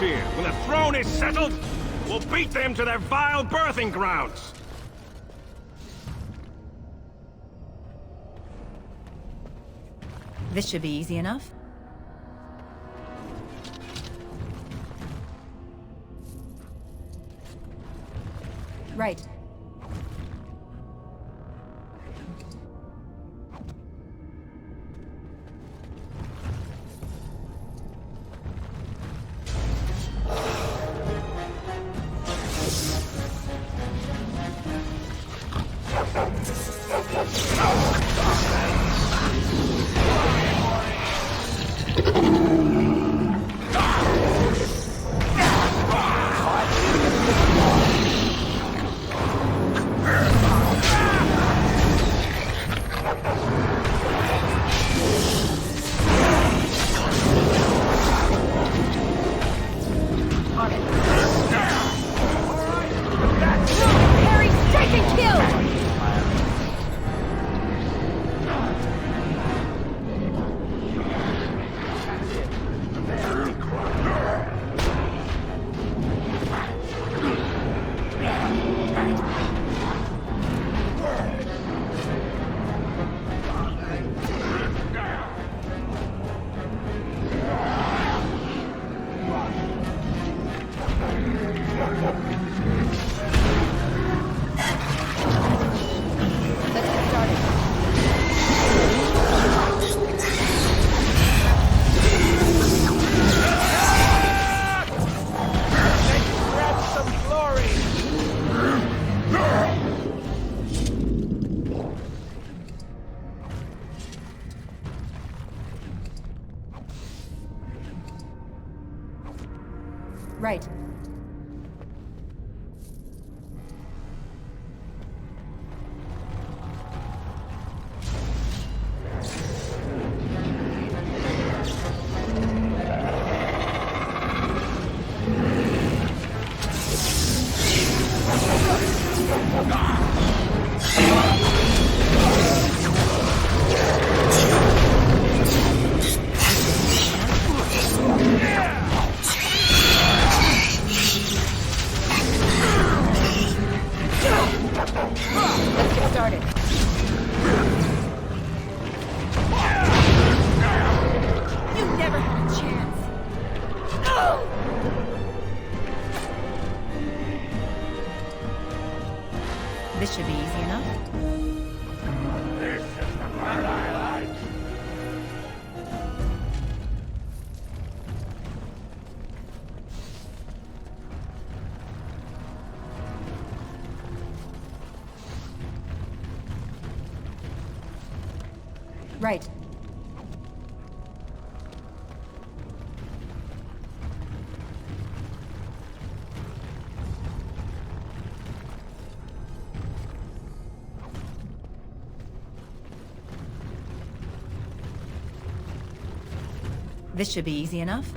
fear. When the throne is settled, we'll beat them to their vile birthing grounds. This should be easy enough. Right. Right. This should be easy enough. This is the part I like. Right. This should be easy enough.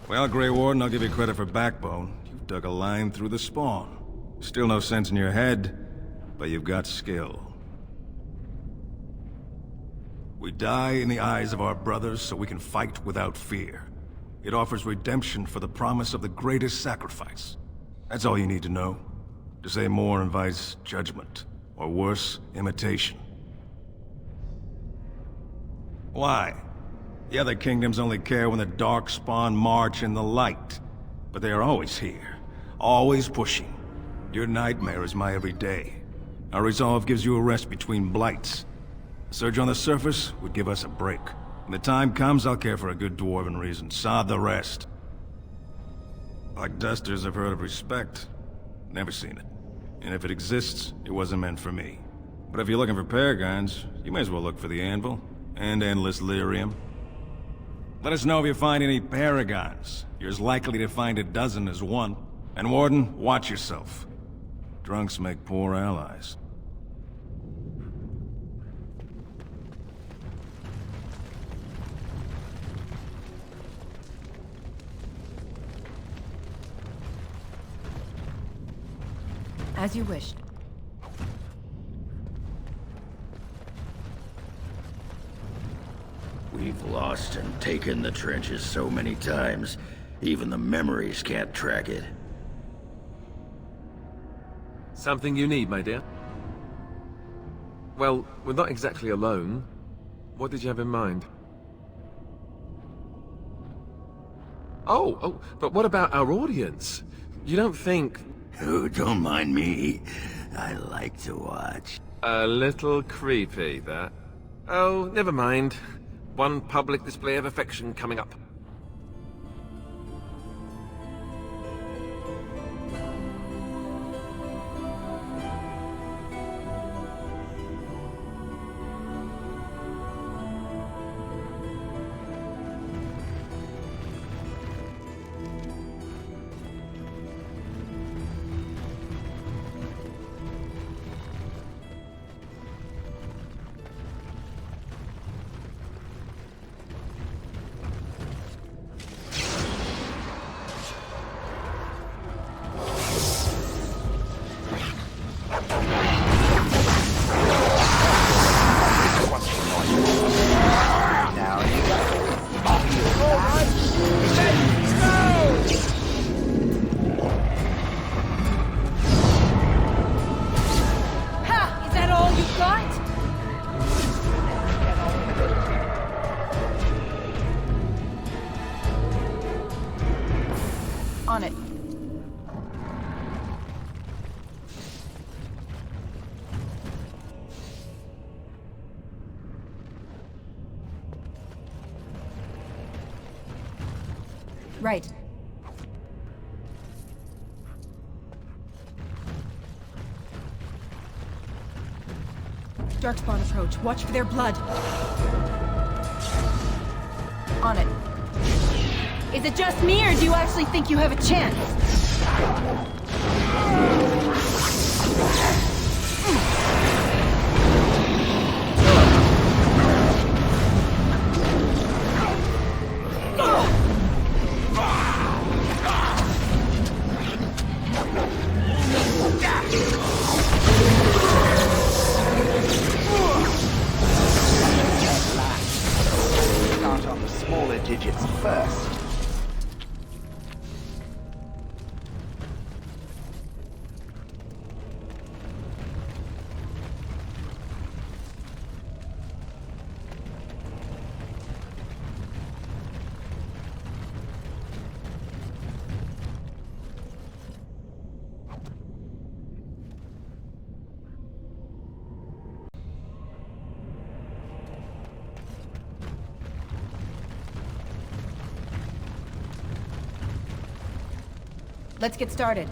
Well, Grey Warden, I'll give you credit for backbone. You've dug a line through the spawn. Still no sense in your head, but you've got skill. We die in the eyes of our brothers so we can fight without fear. It offers redemption for the promise of the greatest sacrifice. That's all you need to know. To say more invites judgment, or worse, imitation. Why? The other kingdoms only care when the darkspawn march in the light. But they are always here, always pushing. Your nightmare is my everyday. Our resolve gives you a rest between blights. A surge on the surface would give us a break. When the time comes, I'll care for a good dwarven reason. Sod the rest. Like dusters, I've heard of respect. Never seen it. And if it exists, it wasn't meant for me. But if you're looking for paragons, you may as well look for the anvil. And endless lyrium. Let us know if you find any paragons. You're as likely to find a dozen as one. And Warden, watch yourself. Drunks make poor allies. As you wished. We've lost and taken the trenches so many times, even the memories can't track it. Something you need, my dear? Well, we're not exactly alone. What did you have in mind? Oh, but what about our audience? You don't think... Oh, don't mind me. I like to watch. A little creepy, that. Oh, never mind. One public display of affection coming up. On it. Right. Darkspawn approach. Watch for their blood. On it. Is it just me, or do you actually think you have a chance? Start on the smaller digits first. Let's get started.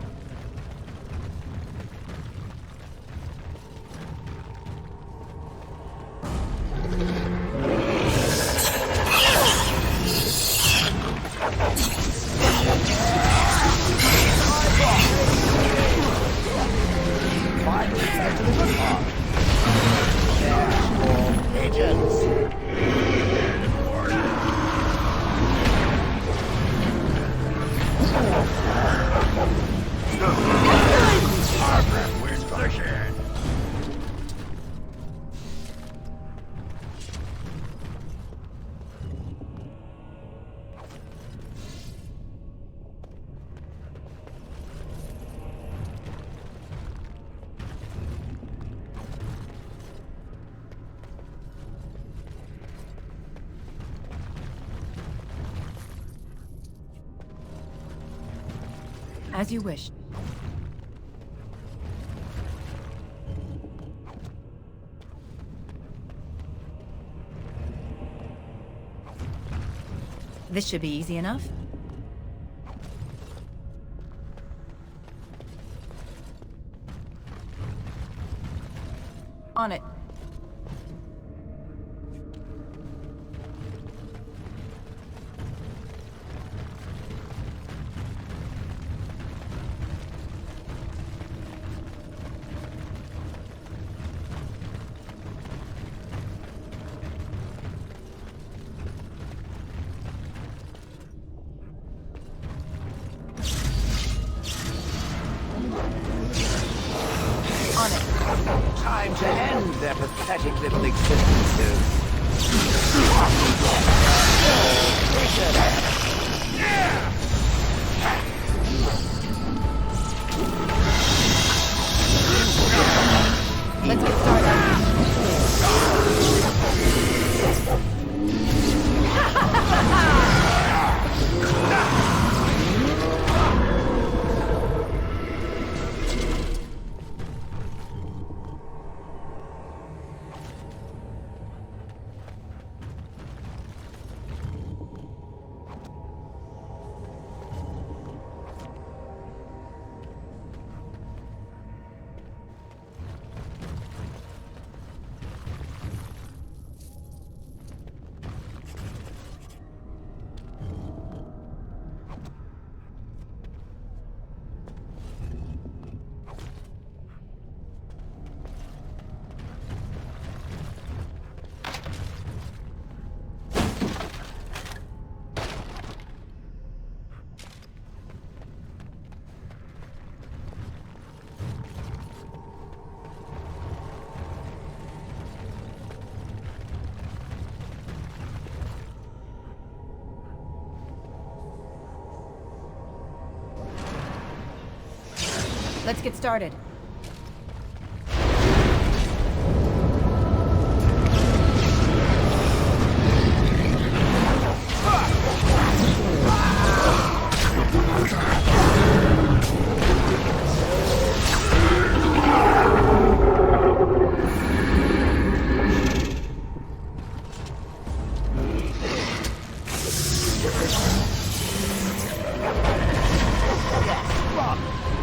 Finally, back to the good part. Yeah, agents. Where's the shed? As you wish. This should be easy enough. On it. Let's get started.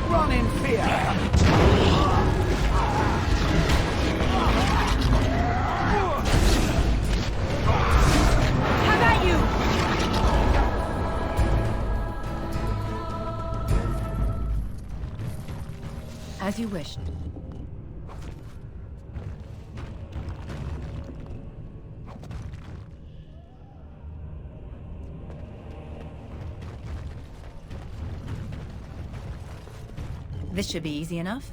Run in fear! How about you? As you wished. This should be easy enough.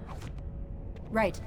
Right.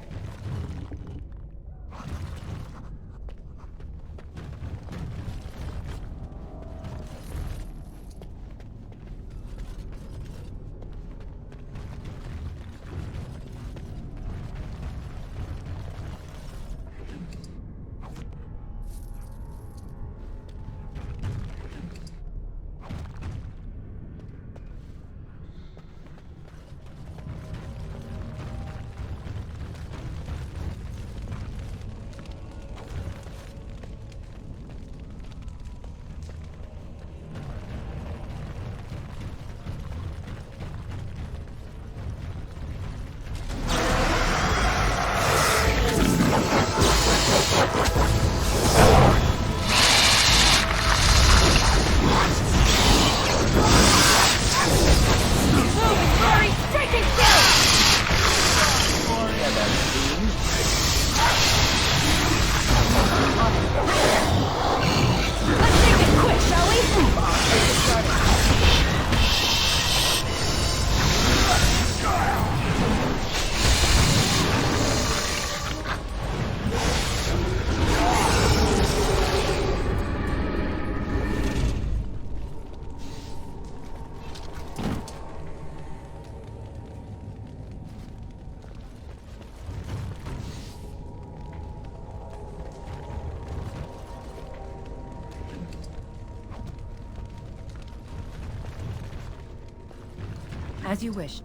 As you wish.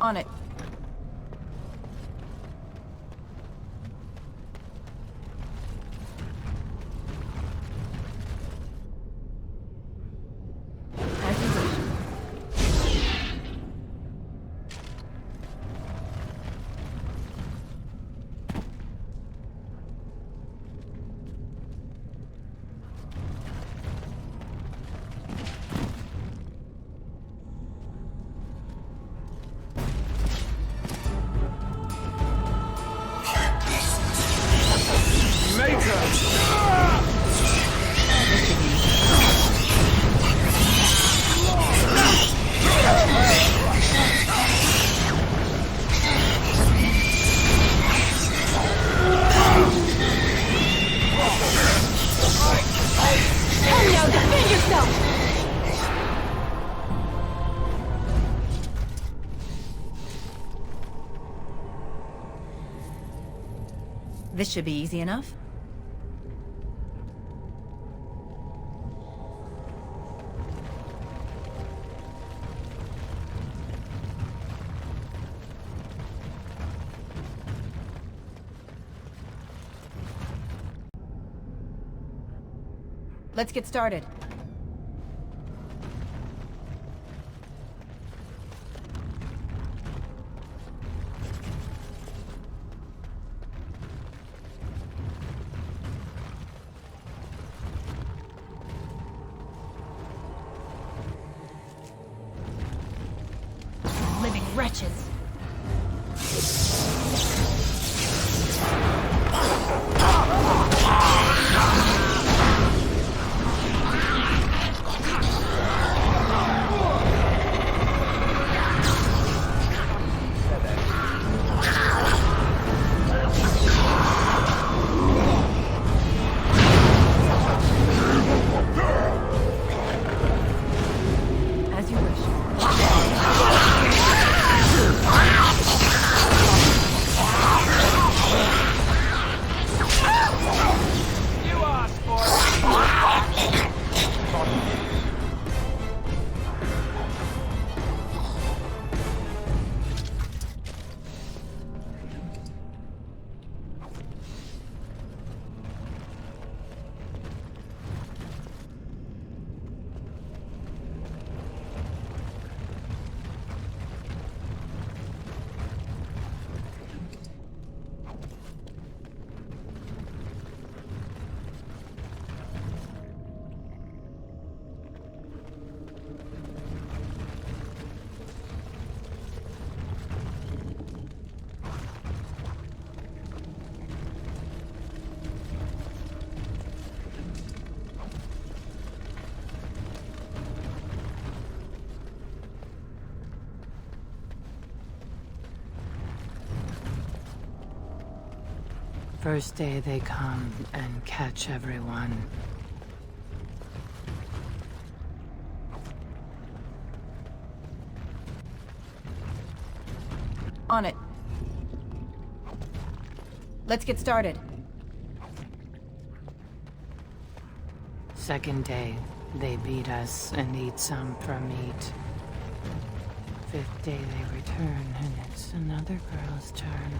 On it. As you wish. Come now, defend yourself! This should be easy enough. Let's get started. Living wretches. As you wish. You asked for it. First day they come and catch everyone. On it. Let's get started. Second day, they beat us and eat some for meat. Fifth day they return and it's another girl's turn.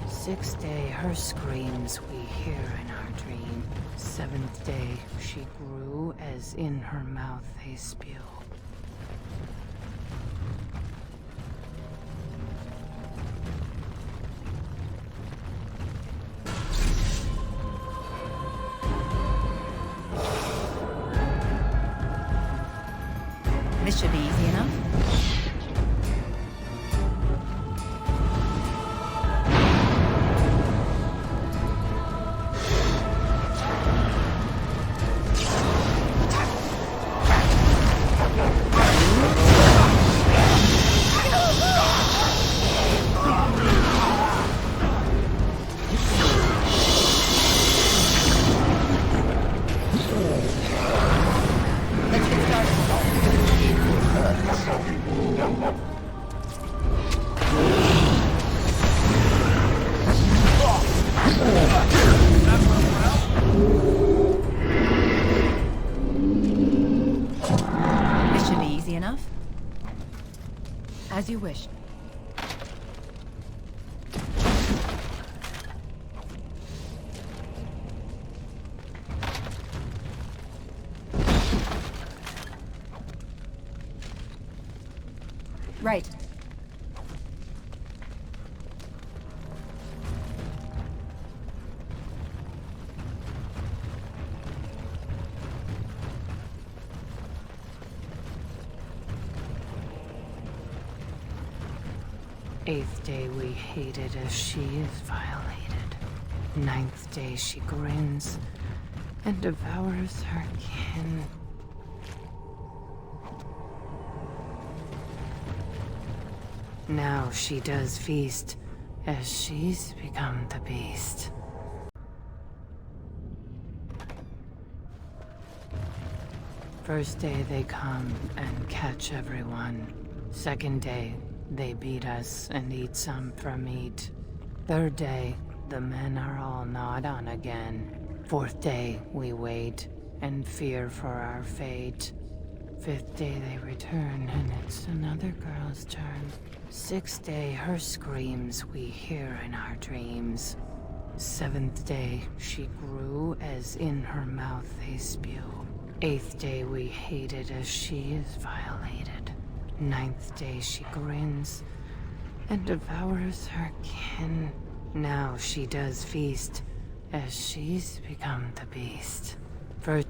Sixth day, her screams we hear in our dream. Seventh day, she grew as in her mouth they spew. This should be easy enough. Let's get started. 8th day we hated as she is violated. 9th day she grins and devours her kin. Now she does feast as she's become the beast. First day they come and catch everyone. 2nd day, they beat us and eat some from meat. 3rd day, the men are all gnawed on again. 4th day, we wait and fear for our fate. 5th day they return and it's another girl's turn. 6th day, her screams we hear in our dreams. 7th day, she grew as in her mouth they spew. 8th day we hated as she is violated. 9th day she grins and devours her kin. Now she does feast as she's become the beast. First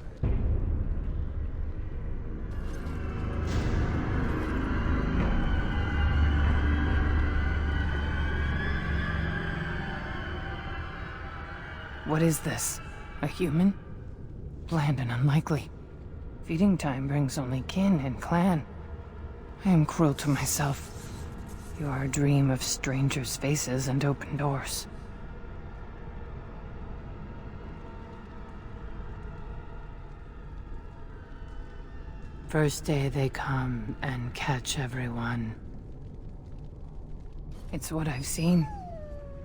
What is this? A human? Bland and unlikely. Feeding time brings only kin and clan. I am cruel to myself. You are a dream of strangers' faces and open doors. First day they come and catch everyone. It's what I've seen.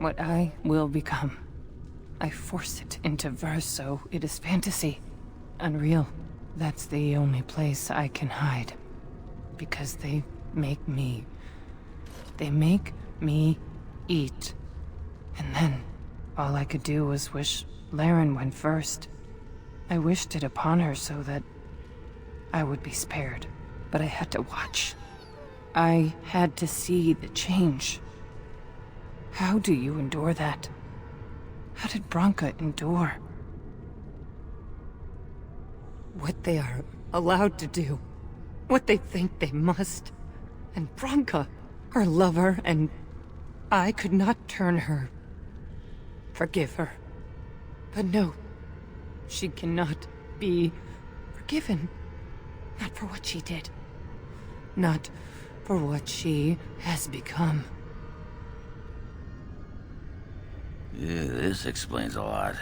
What I will become. I force it into verse so it is fantasy. Unreal. That's the only place I can hide. Because they make me. They make me eat. And then, all I could do was wish Laren went first. I wished it upon her so that I would be spared. But I had to watch. I had to see the change. How do you endure that? How did Branka endure? What they are allowed to do. What they think they must. And Branka, her lover, and I could not turn her. Forgive her. But no, she cannot be forgiven. Not for what she did. Not for what she has become. Yeah, this explains a lot.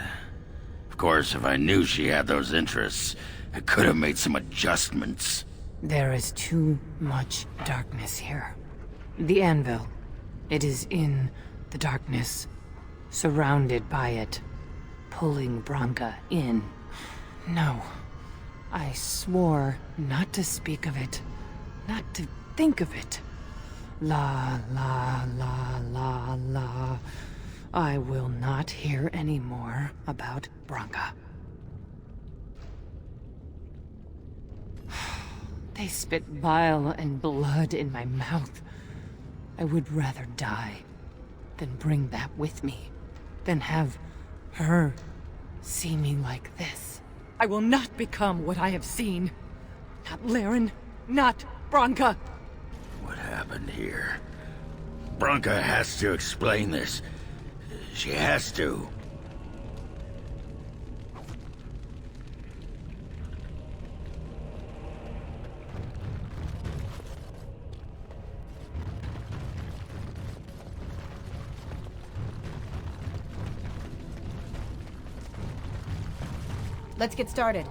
Of course, if I knew she had those interests, I could have made some adjustments. There is too much darkness here. The anvil. It is in the darkness. Surrounded by it. Pulling Branka in. No. I swore not to speak of it. Not to think of it. La, la, la, la, la. I will not hear any more about Branka. They spit bile and blood in my mouth. I would rather die than bring that with me, than have her see me like this. I will not become what I have seen. Not Laren, not Branka. What happened here? Branka has to explain this. She has to. Let's get started.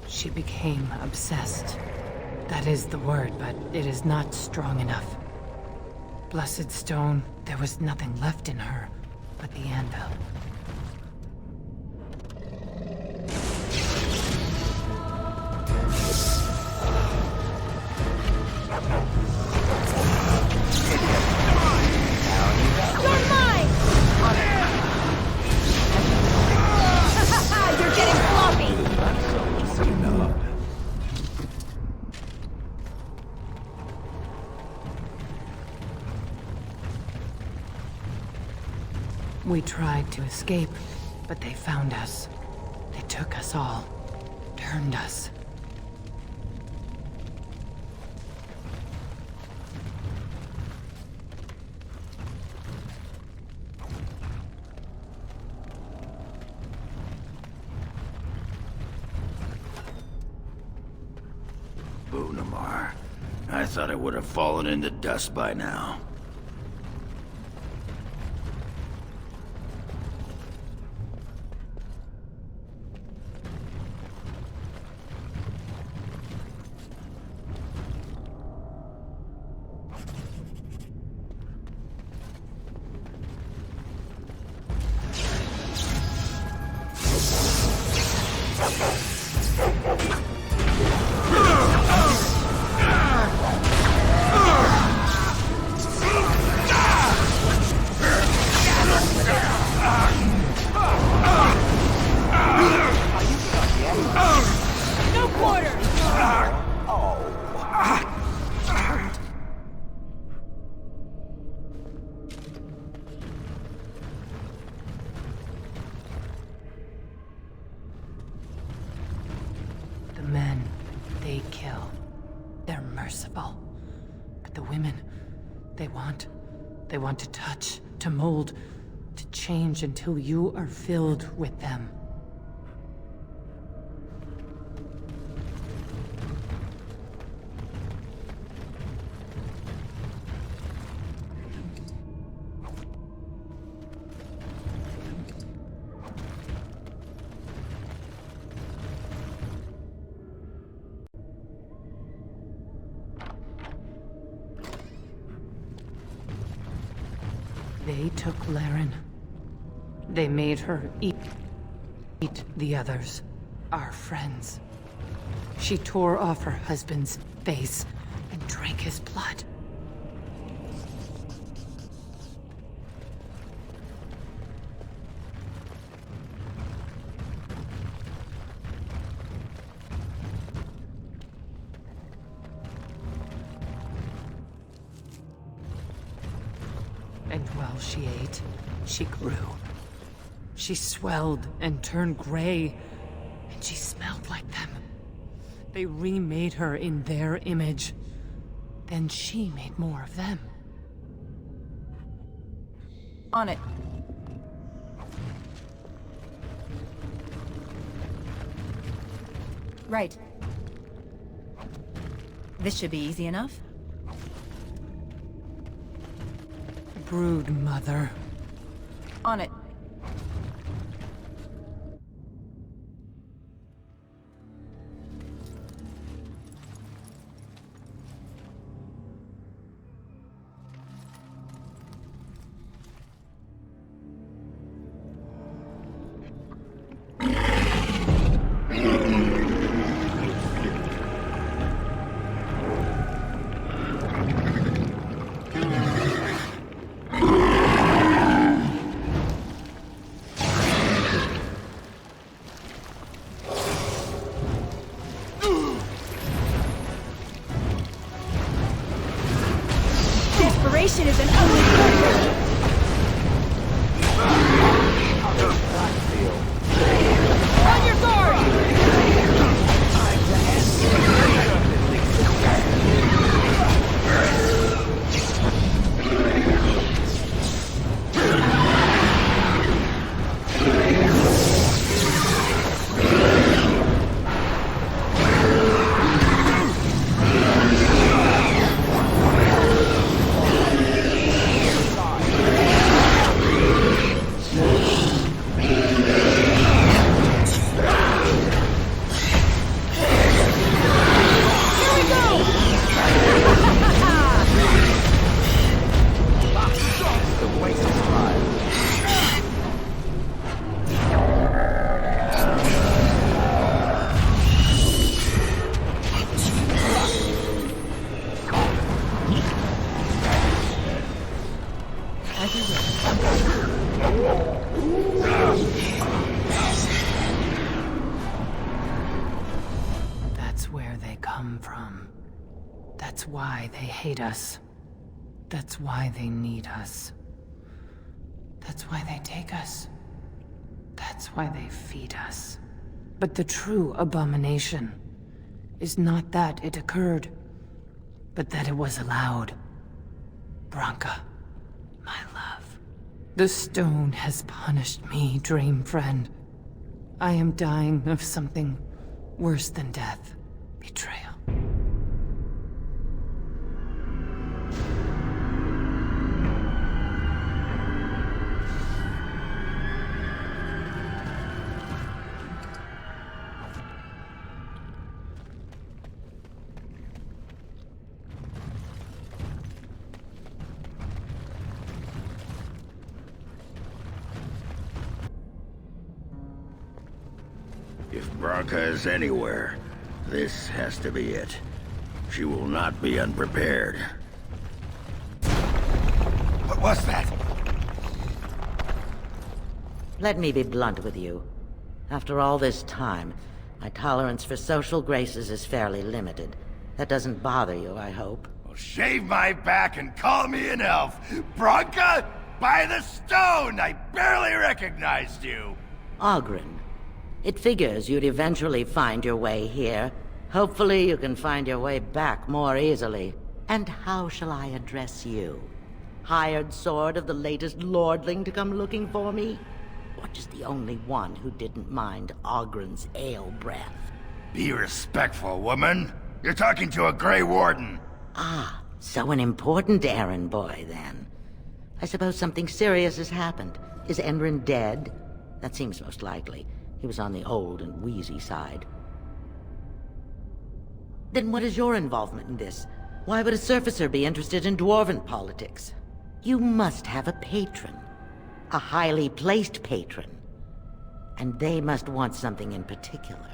She became obsessed. That is the word, but it is not strong enough. Blessed stone, there was nothing left in her but the anvil. You're mine! You're getting floppy! We tried to escape, but they found us. They took us all. Turned us. far. I thought it would have fallen into dust by now. No quarter! The men, they kill. They're merciful. But the women, they want to touch, to mold, to change until you are filled with them. They took Laren. They made her eat the others, our friends. She tore off her husband's face and drank his blood. And while she ate, she grew. She swelled and turned gray, and she smelled like them. They remade her in their image. Then she made more of them. On it. Right. This should be easy enough. Brood mother. On it. Desperation is an ugly word. On your guard! That's where they come from. That's why they hate us. That's why they need us. That's why they take us. That's why they feed us. But the true abomination is not that it occurred, but that it was allowed. Branka, my love. The stone has punished me, dream friend. I am dying of something worse than death. Betrayal. Branka is anywhere, this has to be it. She will not be unprepared. What was that? Let me be blunt with you. After all this time, my tolerance for social graces is fairly limited. That doesn't bother you, I hope. Well, shave my back and call me an elf. Branka, by the stone! I barely recognized you. Oghren. It figures you'd eventually find your way here. Hopefully you can find your way back more easily. And how shall I address you? Hired sword of the latest lordling to come looking for me? Or just the only one who didn't mind Oghren's ale breath? Be respectful, woman. You're talking to a Grey Warden. Ah, so an important errand boy, then. I suppose something serious has happened. Is Enrin dead? That seems most likely. He was on the old and wheezy side. Then what is your involvement in this? Why would a surfacer be interested in dwarven politics? You must have a patron. A highly placed patron. And they must want something in particular.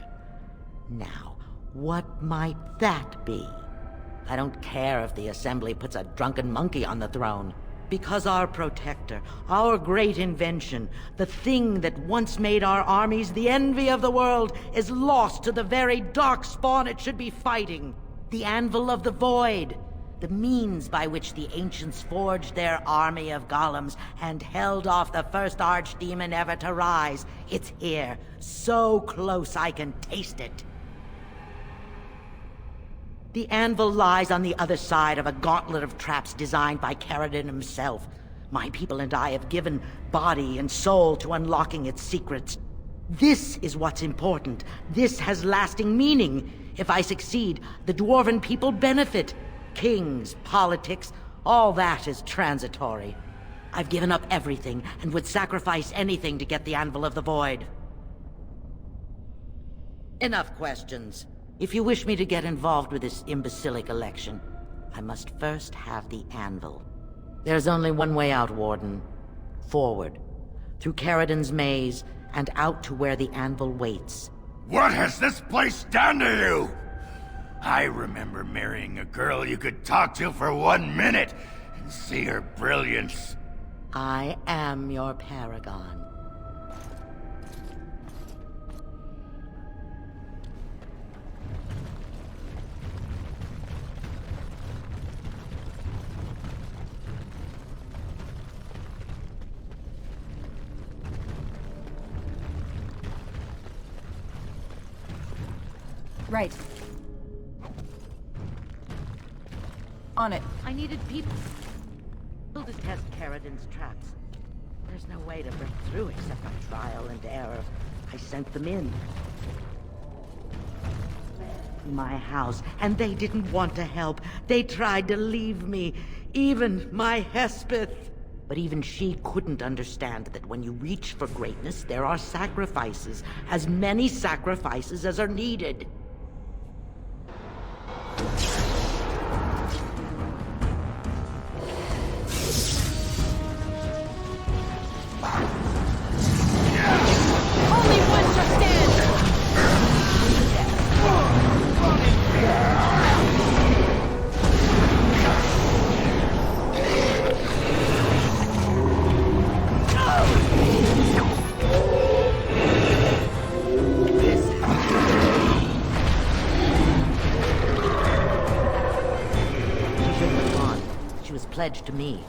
Now, what might that be? I don't care if the Assembly puts a drunken monkey on the throne. Because our protector, our great invention, the thing that once made our armies the envy of the world, is lost to the very darkspawn it should be fighting. The Anvil of the Void. The means by which the ancients forged their army of golems and held off the first archdemon ever to rise. It's here, so close I can taste it. The anvil lies on the other side of a gauntlet of traps designed by Kdenlive himself. My people and I have given body and soul to unlocking its secrets. This is what's important. This has lasting meaning. If I succeed, the dwarven people benefit. Kings, politics, all that is transitory. I've given up everything and would sacrifice anything to get the Anvil of the Void. Enough questions. If you wish me to get involved with this imbecilic election, I must first have the Anvil. There's only one way out, Warden. Forward. Through Kdenlive's maze, and out to where the Anvil waits. What has this place done to you? I remember marrying a girl you could talk to for 1 minute and see her brilliance. I am your paragon. Right. On it. I needed people to test Kdenlive's traps. There's no way to break through except by trial and error. I sent them in. My house, and they didn't want to help. They tried to leave me. Even my Hespeth. But even she couldn't understand that when you reach for greatness, there are sacrifices. As many sacrifices as are needed. Only one shall stand! Pledged to me.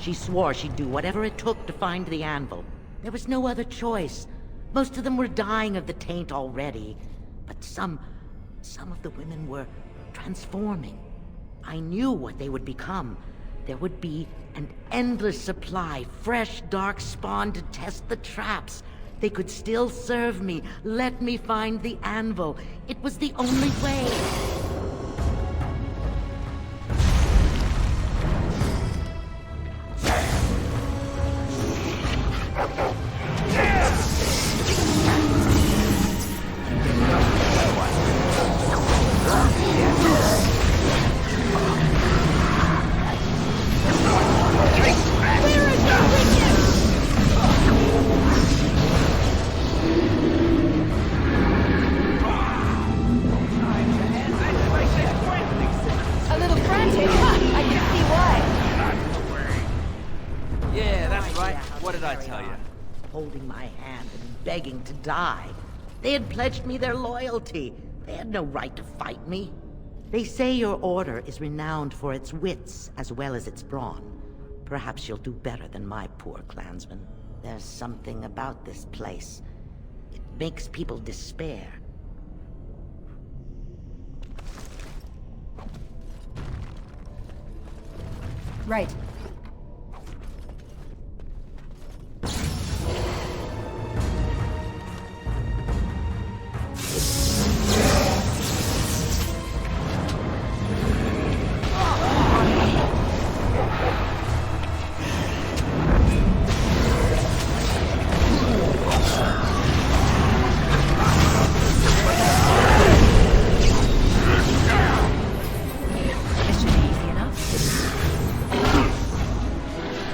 She swore she'd do whatever it took to find the anvil. There was no other choice. Most of them were dying of the taint already. But some of the women were transforming. I knew what they would become. There would be an endless supply, fresh darkspawn to test the traps. They could still serve me, let me find the anvil. It was the only way. I tell you? Holding my hand and begging to die. They had pledged me their loyalty. They had no right to fight me. They say your order is renowned for its wits as well as its brawn. Perhaps you'll do better than my poor clansmen. There's something about this place. It makes people despair. Right.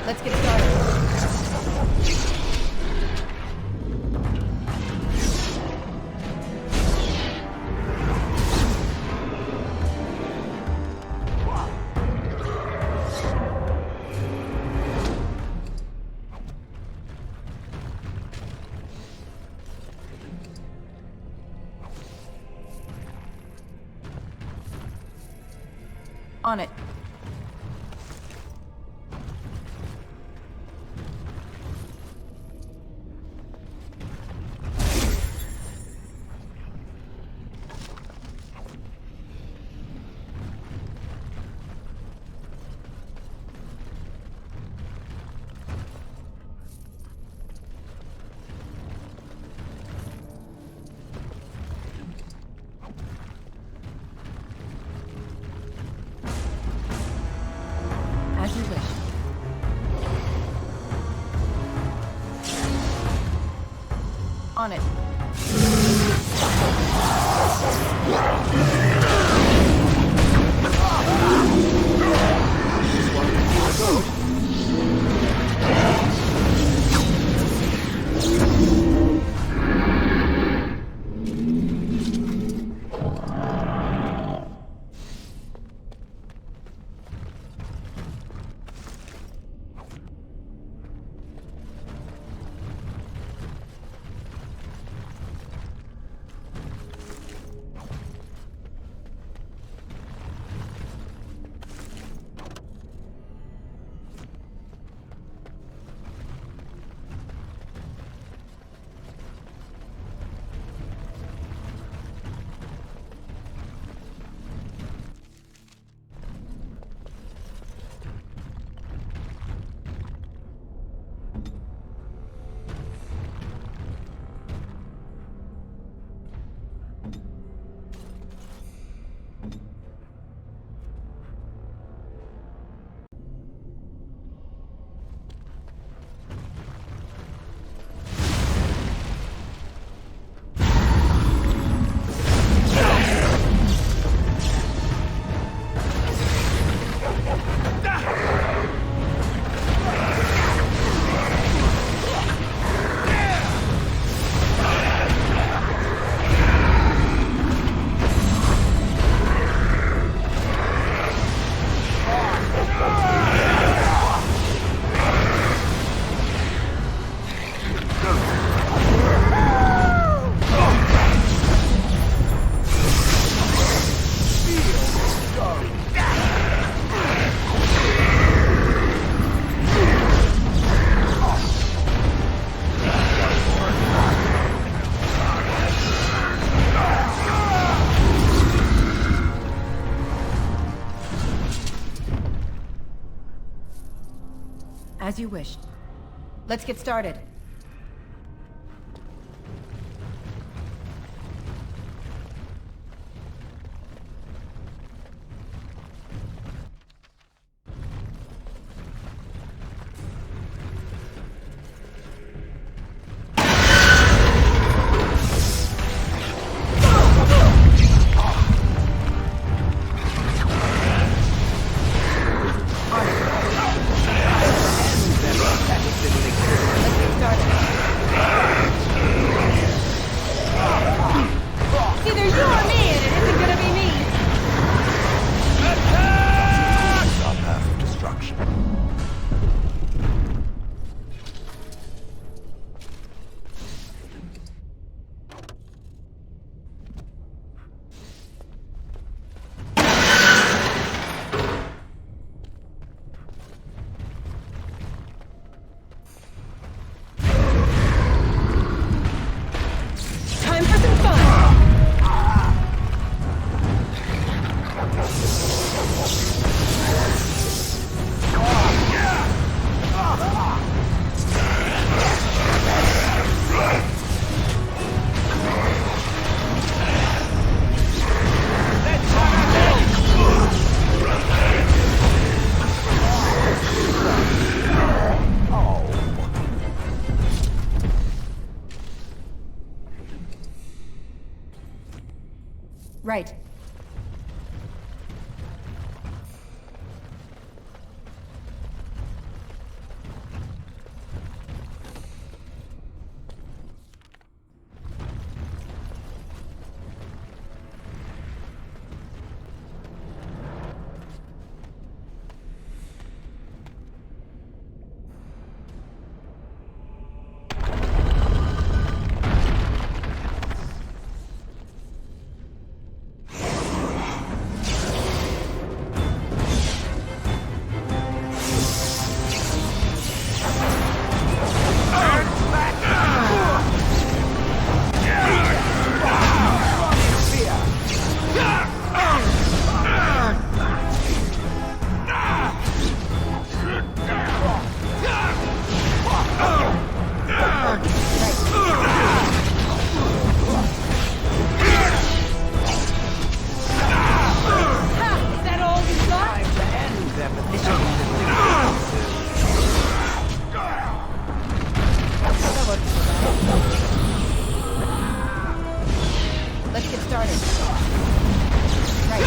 Let's get started. On it. As you wish. On it. As you wished. Let's get started. Let's get started. Right. Let's get started. Right.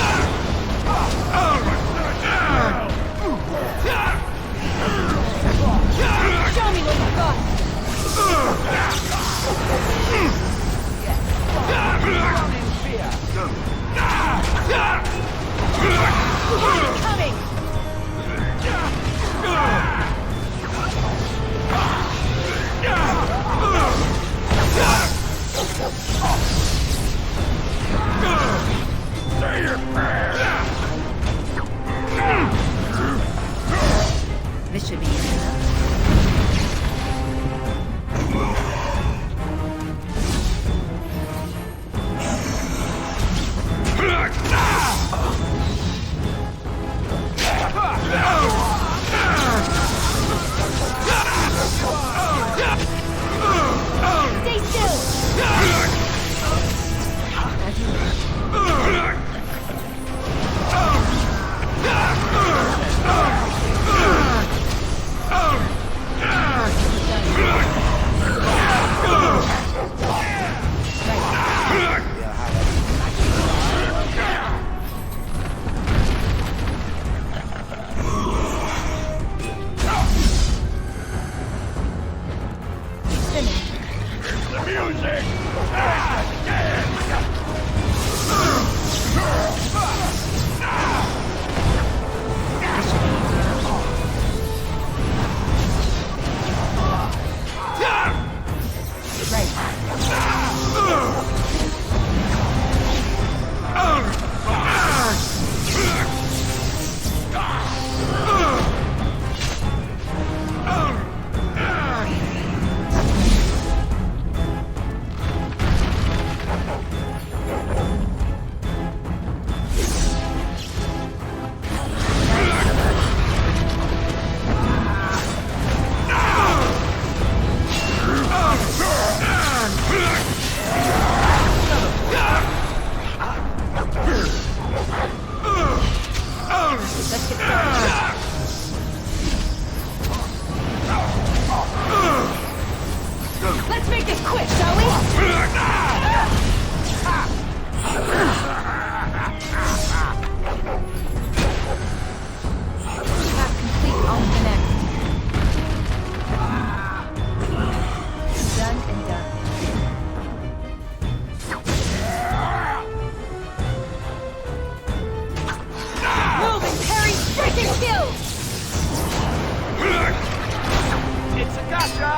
Show me what you got. Coming. Say your prayers! This should be easy enough. Stay still! Let's make this quick, shall we? Task complete, on to the next. Done and done. Move and parry, freaking kill! It's a gotcha!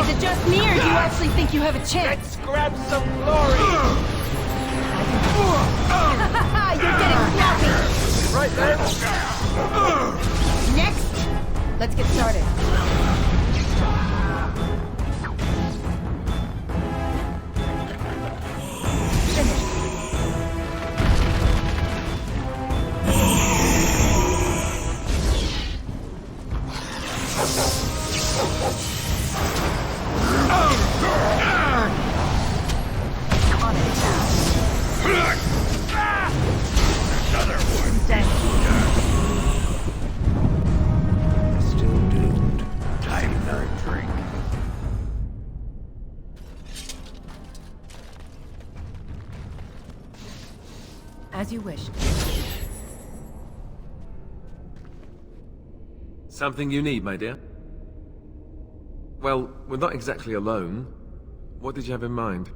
Is it just me, or do you actually think you have a chance? Let's grab some glory! You're getting sloppy! Right there! Next, let's get started. Still doomed. As you wish. Something you need, my dear? Well, we're not exactly alone. What did you have in mind?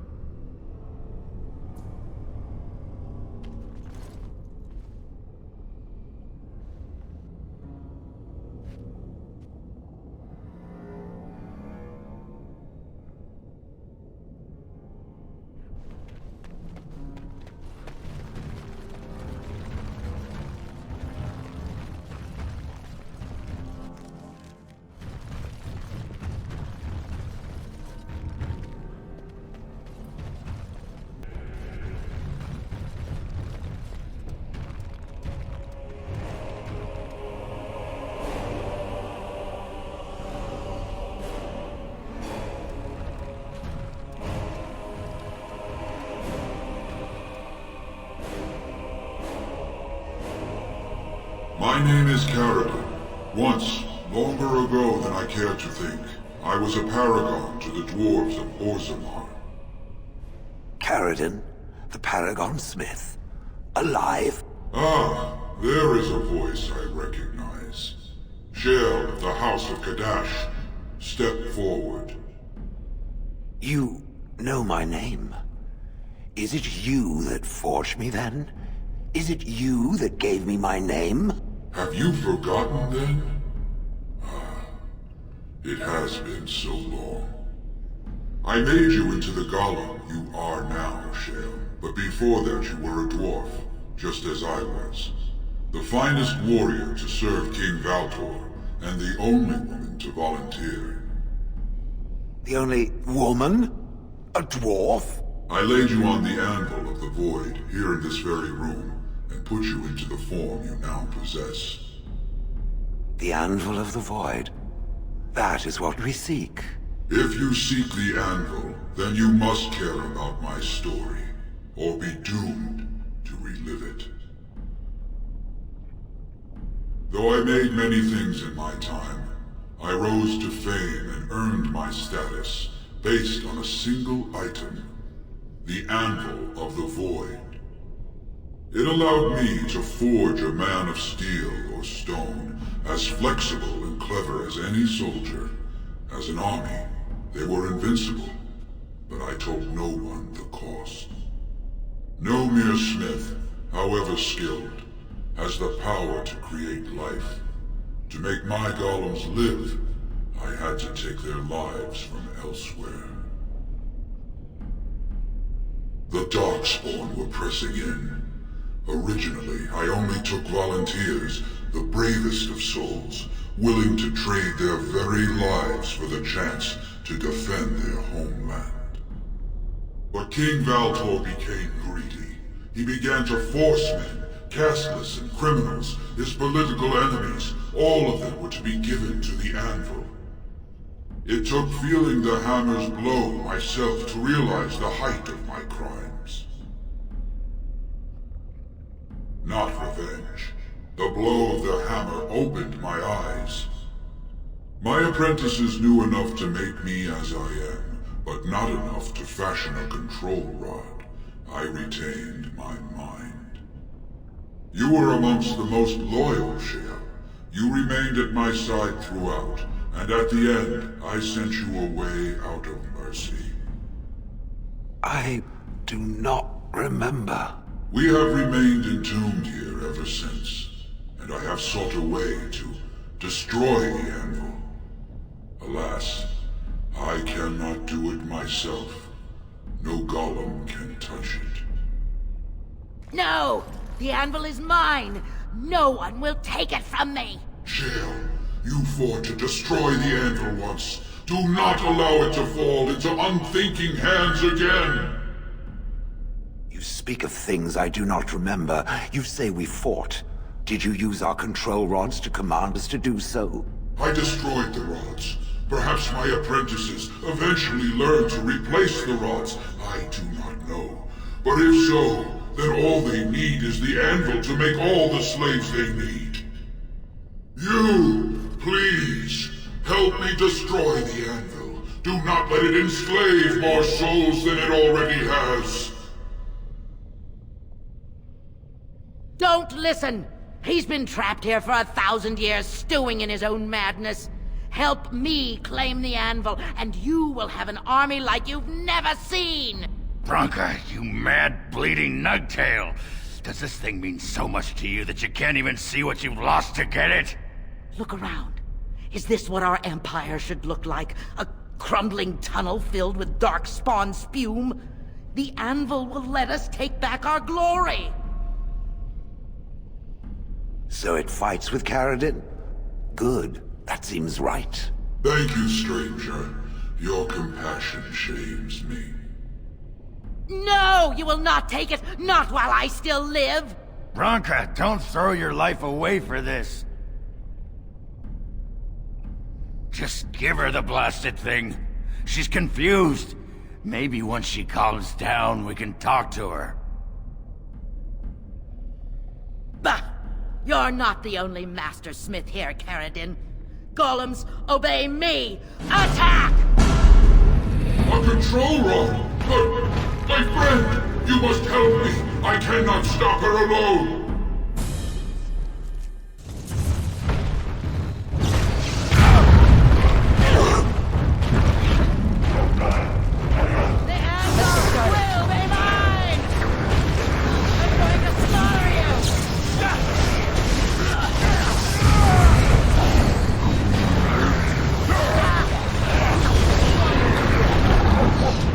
My name is Kylara. Once, longer ago than I care to think, I was a paragon to the dwarves of Orzammar. Kylara, the Paragon Smith. Alive? Ah, there is a voice I recognize. Shale of the House of Kadash. Step forward. You know my name. Is it you that forged me then? Is it you that gave me my name? Have you forgotten then? Ah, it has been so long. I made you into the golem you are now, Shale. But before that you were a dwarf, just as I was. The finest warrior to serve King Valtor, and the only woman to volunteer. The only woman? A dwarf? I laid you on the anvil of the void, here in this very room, and put you into the form you now possess. The anvil of the void? That is what we seek. If you seek the anvil, then you must care about my story, or be doomed to relive it. Though I made many things in my time, I rose to fame and earned my status based on a single item, the Anvil of the Void. It allowed me to forge a man of steel or stone, as flexible and clever as any soldier. As an army, they were invincible, but I told no one the cost. No mere smith, however skilled, has the power to create life. To make my golems live, I had to take their lives from elsewhere. The darkspawn were pressing in. Originally, I only took volunteers, the bravest of souls, willing to trade their very lives for the chance to defend their homeland. But King Valtor became greedy. He began to force men, casteless and criminals, his political enemies, all of them were to be given to the anvil. It took feeling the hammer's blow myself to realize the height of my crimes. Not revenge. The blow of the hammer opened my eyes. My apprentices knew enough to make me as I am, but not enough to fashion a control rod. I retained my mind. You were amongst the most loyal, Shale. You remained at my side throughout, and at the end, I sent you away out of mercy. I do not remember. We have remained entombed here ever since, and I have sought a way to destroy the anvil. Alas, I cannot do it myself. No golem can touch it. No! The anvil is mine! No one will take it from me! Shale, you fought to destroy the anvil once. Do not allow it to fall into unthinking hands again! You speak of things I do not remember. You say we fought. Did you use our control rods to command us to do so? I destroyed the rods. Perhaps my apprentices eventually learned to replace the rods. I do not know. But if so, then all they need is the anvil to make all the slaves they need. You, please, help me destroy the anvil. Do not let it enslave more souls than it already has. Don't listen! He's been trapped here for 1,000 years, stewing in his own madness. Help me claim the anvil, and you will have an army like you've never seen! Branka, you mad, bleeding nugtail! Does this thing mean so much to you that you can't even see what you've lost to get it? Look around. Is this what our empire should look like? A crumbling tunnel filled with darkspawn spume? The anvil will let us take back our glory! So it fights with Kdenlive? Good. That seems right. Thank you, stranger. Your compassion shames me. No! You will not take it! Not while I still live! Branka, don't throw your life away for this. Just give her the blasted thing. She's confused. Maybe once she calms down, we can talk to her. Bah! You're not the only master smith here, Kdenlive. Golems, obey me! Attack! A control rod! But, my friend, you must help me. I cannot stop her alone. The anvil will be mine! I'm going to slaughter you!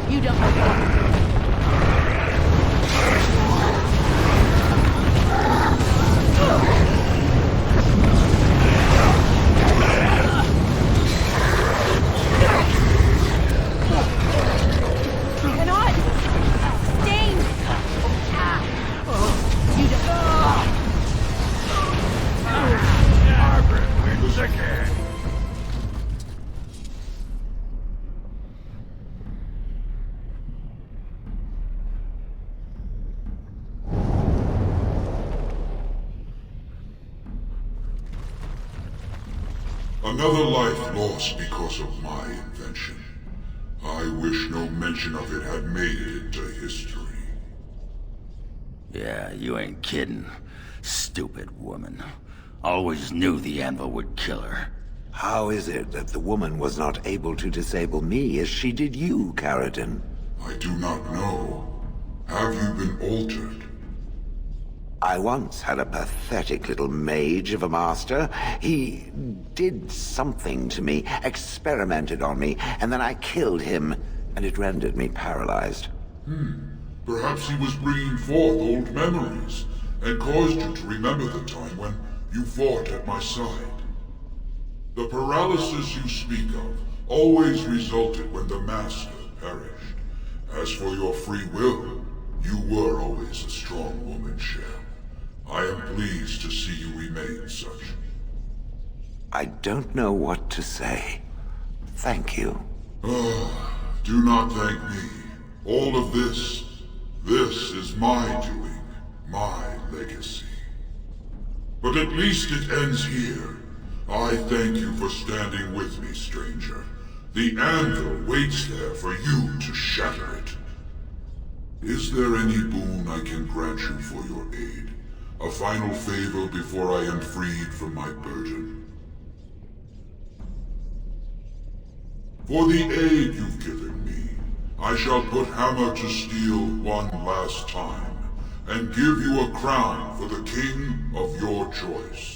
You don't know. Another life lost because of my invention. I wish no mention of it had made it into history. Yeah, you ain't kidding. Stupid woman. Always knew the anvil would kill her. How is it that the woman was not able to disable me as she did you, Kdenlive? I do not know. Have you been altered? I once had a pathetic little mage of a master. He did something to me, experimented on me, and then I killed him, and it rendered me paralyzed. Perhaps he was bringing forth old memories, and caused you to remember the time when you fought at my side. The paralysis you speak of always resulted when the Master perished. As for your free will, you were always a strong woman, Shell. I am pleased to see you remain such. I don't know what to say. Thank you. Do not thank me. All of this is my doing, my legacy. But at least it ends here. I thank you for standing with me, stranger. The anvil waits there for you to shatter it. Is there any boon I can grant you for your aid? A final favor before I am freed from my burden? For the aid you've given me, I shall put hammer to steel one last time, and give you a crown for the king of your choice.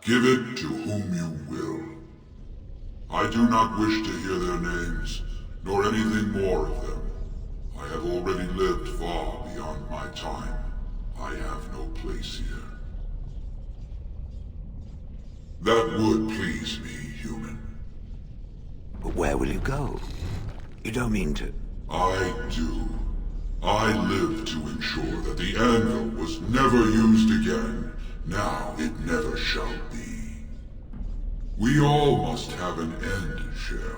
Give it to whom you will. I do not wish to hear their names, nor anything more of them. I have already lived far beyond my time. I have no place here. That would please me, human. But where will you go? You don't mean to... I do. I live to ensure that the anvil was never used again. Now it never shall be. We all must have an end, Cher.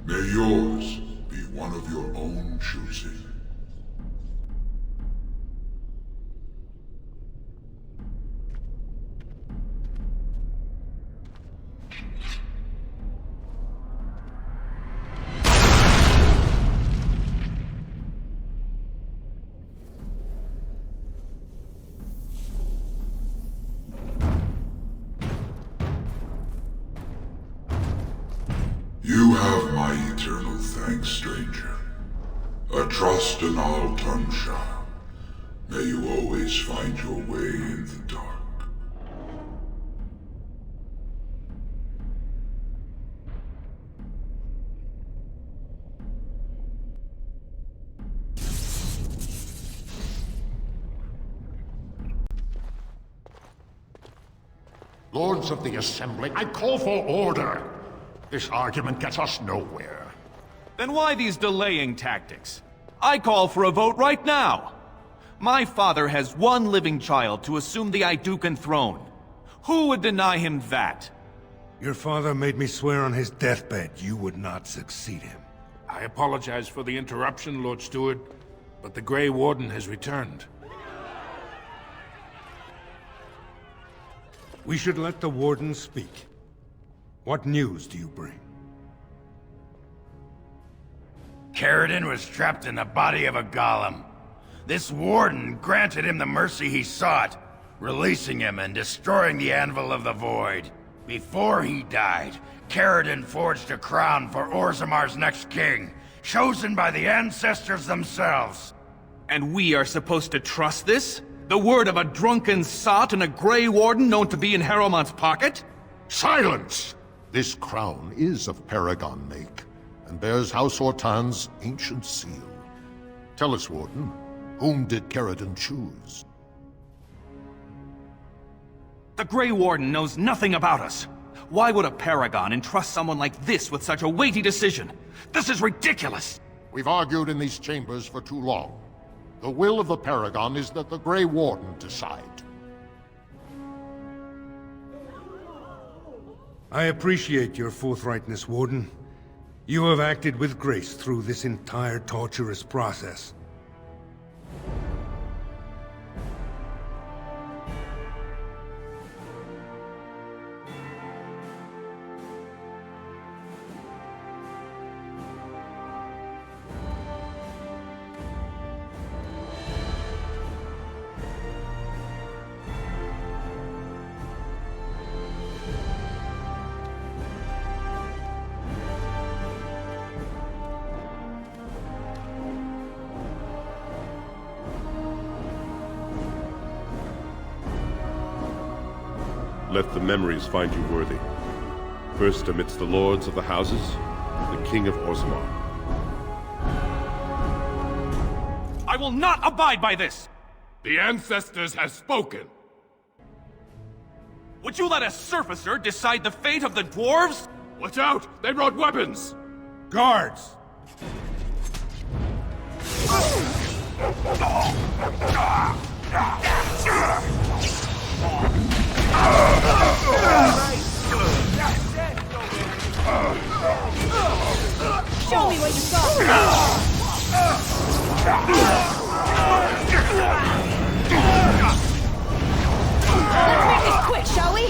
May yours be one of your own choosing. You have my eternal thanks, stranger. A trust and I'll turn shall. May you always find your way in the dark. Lords of the Assembly, I call for order. This argument gets us nowhere. Then why these delaying tactics? I call for a vote right now. My father has one living child to assume the Idukan throne. Who would deny him that? Your father made me swear on his deathbed you would not succeed him. I apologize for the interruption, Lord Steward, but the Grey Warden has returned. We should let the Warden speak. What news do you bring? Kdenlive was trapped in the body of a golem. This Warden granted him the mercy he sought, releasing him and destroying the Anvil of the Void. Before he died, Kdenlive forged a crown for Orzammar's next king, chosen by the ancestors themselves. And we are supposed to trust this? The word of a drunken sot and a Grey Warden known to be in Harrowmont's pocket? Silence! This crown is of Paragon make, and bears House Ortan's ancient seal. Tell us, Warden, whom did Kdenlive choose? The Grey Warden knows nothing about us. Why would a Paragon entrust someone like this with such a weighty decision? This is ridiculous! We've argued in these chambers for too long. The will of the Paragon is that the Grey Warden decide. I appreciate your forthrightness, Warden. You have acted with grace through this entire torturous process. Let the memories find you worthy. First amidst the lords of the houses, the King of Orzammar. I will not abide by this! The ancestors have spoken. Would you let a surfacer decide the fate of the dwarves? Watch out! They brought weapons! Guards! Show me what you got! Let's make this quick, shall we?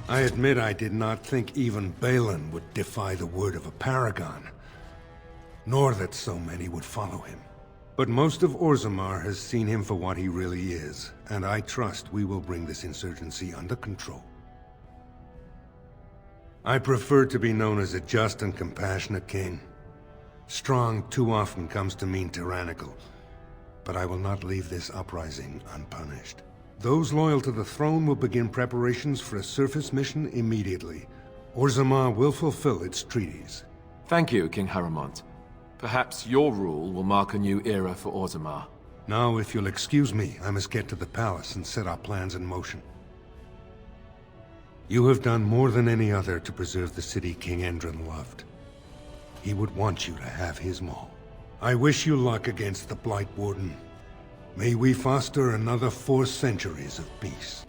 I admit I did not think even Balin would defy the word of a Paragon, nor that so many would follow him. But most of Orzammar has seen him for what he really is, and I trust we will bring this insurgency under control. I prefer to be known as a just and compassionate king. Strong too often comes to mean tyrannical, but I will not leave this uprising unpunished. Those loyal to the throne will begin preparations for a surface mission immediately. Orzammar will fulfill its treaties. Thank you, King Haramont. Perhaps your rule will mark a new era for Orzammar. Now, if you'll excuse me, I must get to the palace and set our plans in motion. You have done more than any other to preserve the city King Endron loved. He would want you to have his maul. I wish you luck against the Blight Warden. May we foster another 4 centuries of peace.